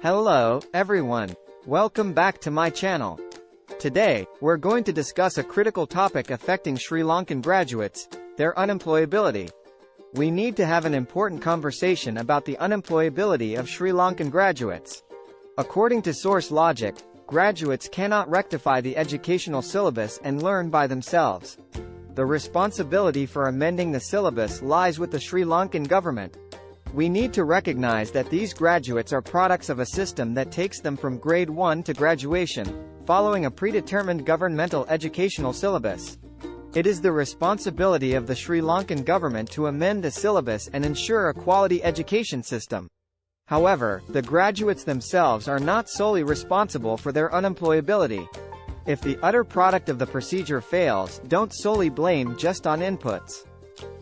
Hello, everyone. Welcome back to my channel. Today, we're going to discuss a critical topic affecting Sri Lankan graduates, their unemployability. We need to have an important conversation about the unemployability of Sri Lankan graduates. According to source logic, graduates cannot rectify the educational syllabus and learn by themselves. The responsibility for amending the syllabus lies with the Sri Lankan government. We need to recognize that these graduates are products of a system that takes them from grade 1 to graduation, following a predetermined governmental educational syllabus. It is the responsibility of the Sri Lankan government to amend the syllabus and ensure a quality education system. However, the graduates themselves are not solely responsible for their unemployability. If the utter product of the procedure fails, don't solely blame just on inputs.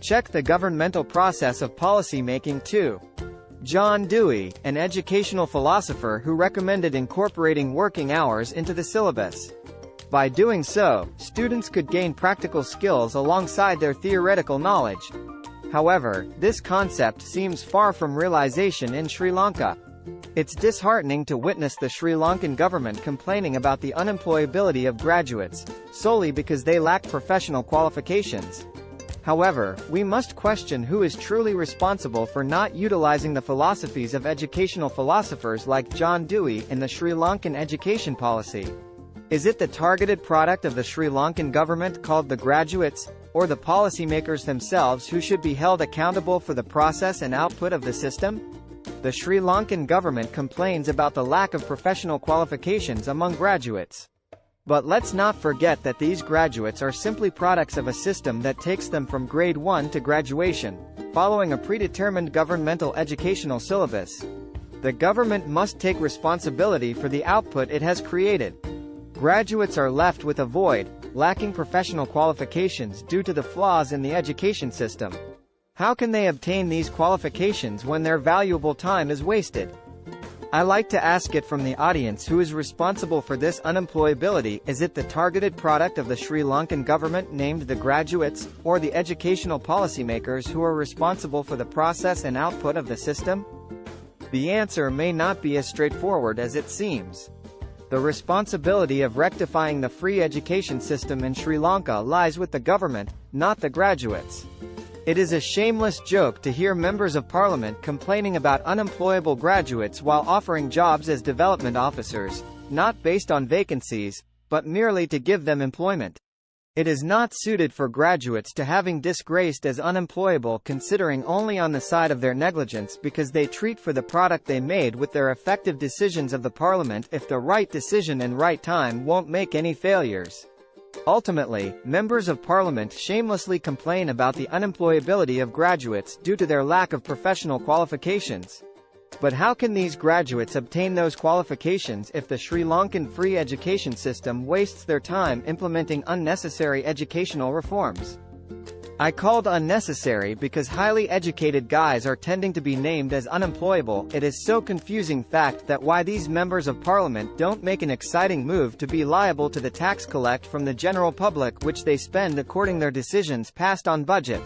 Check the governmental process of policy making too. John Dewey, an educational philosopher who recommended incorporating working hours into the syllabus. By doing so, students could gain practical skills alongside their theoretical knowledge. However, this concept seems far from realization in Sri Lanka. It's disheartening to witness the Sri Lankan government complaining about the unemployability of graduates, solely because they lack professional qualifications. However, we must question who is truly responsible for not utilizing the philosophies of educational philosophers like John Dewey in the Sri Lankan education policy. Is it the targeted product of the Sri Lankan government called the graduates, or the policymakers themselves who should be held accountable for the process and output of the system? The Sri Lankan government complains about the lack of professional qualifications among graduates. But let's not forget that these graduates are simply products of a system that takes them from grade 1 to graduation, following a predetermined governmental educational syllabus. The government must take responsibility for the output it has created. Graduates are left with a void, lacking professional qualifications due to the flaws in the education system. How can they obtain these qualifications when their valuable time is wasted? I like to ask it from the audience: who is responsible for this unemployability? Is it the targeted product of the Sri Lankan government named the graduates, or the educational policymakers who are responsible for the process and output of the system? The answer may not be as straightforward as it seems. The responsibility of rectifying the free education system in Sri Lanka lies with the government, not the graduates. It is a shameless joke to hear members of parliament complaining about unemployable graduates while offering jobs as development officers, not based on vacancies, but merely to give them employment. It is not suited for graduates to having disgraced as unemployable, considering only on the side of their negligence because they treat for the product they made with their effective decisions of the parliament if the right decision and right time won't make any failures. Ultimately, members of parliament shamelessly complain about the unemployability of graduates due to their lack of professional qualifications. But how can these graduates obtain those qualifications if the Sri Lankan free education system wastes their time implementing unnecessary educational reforms? I called unnecessary because highly educated guys are tending to be named as unemployable. It is so confusing fact that why these members of parliament don't make an exciting move to be liable to the tax collect from the general public which they spend according their decisions passed on budget.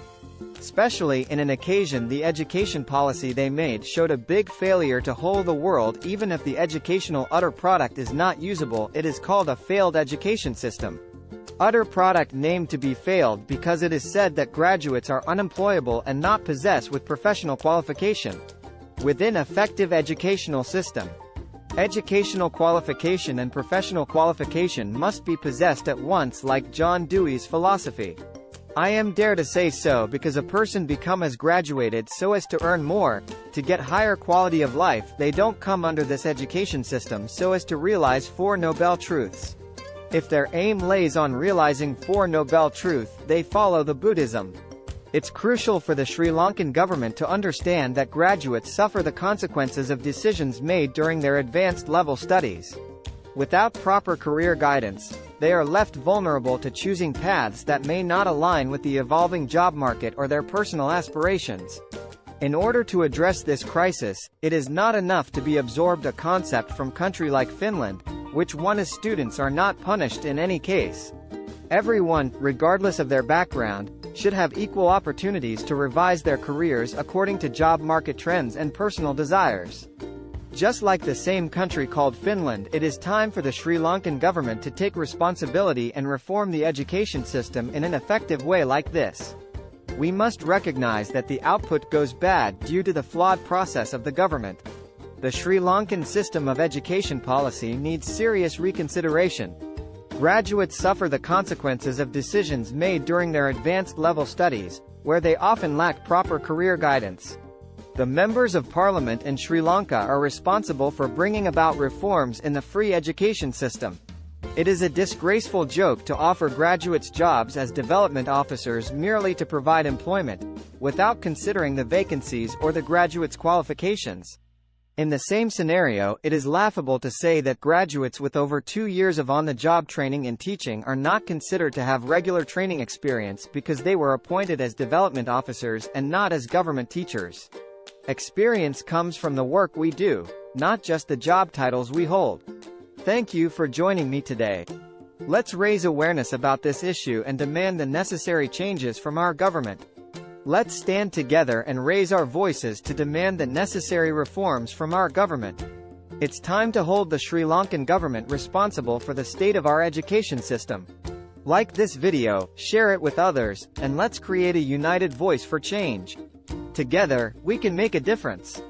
Especially in an occasion the education policy they made showed a big failure to whole the world. Even if the educational utter product is not usable, it is called a failed education system. Utter product named to be failed because it is said that graduates are unemployable and not possessed with professional qualification. Within effective educational system, educational qualification and professional qualification must be possessed at once, like John Dewey's philosophy. I am dare to say so because a person become as graduated so as to earn more, to get higher quality of life. They don't come under this education system so as to realize 4 noble truths. If their aim lays on realizing 4 noble truths, they follow the Buddhism. It's crucial for the Sri Lankan government to understand that graduates suffer the consequences of decisions made during their advanced level studies. Without proper career guidance, they are left vulnerable to choosing paths that may not align with the evolving job market or their personal aspirations. In order to address this crisis, it is not enough to be absorbed a concept from country like Finland, which one as students are not punished in any case. Everyone, regardless of their background, should have equal opportunities to revise their careers according to job market trends and personal desires. Just like the same country called Finland, it is time for the Sri Lankan government to take responsibility and reform the education system in an effective way like this. We must recognize that the output goes bad due to the flawed process of the government. The Sri Lankan system of education policy needs serious reconsideration. Graduates suffer the consequences of decisions made during their advanced level studies, where they often lack proper career guidance. The members of parliament in Sri Lanka are responsible for bringing about reforms in the free education system. It is a disgraceful joke to offer graduates jobs as development officers merely to provide employment, without considering the vacancies or the graduates' qualifications. In the same scenario, it is laughable to say that graduates with over 2 years of on-the-job training in teaching are not considered to have regular training experience because they were appointed as development officers and not as government teachers. Experience comes from the work we do, not just the job titles we hold. Thank you for joining me today. Let's raise awareness about this issue and demand the necessary changes from our government. Let's stand together and raise our voices to demand the necessary reforms from our government. It's time to hold the Sri Lankan government responsible for the state of our education system. Like this video, share it with others, and let's create a united voice for change. Together, we can make a difference.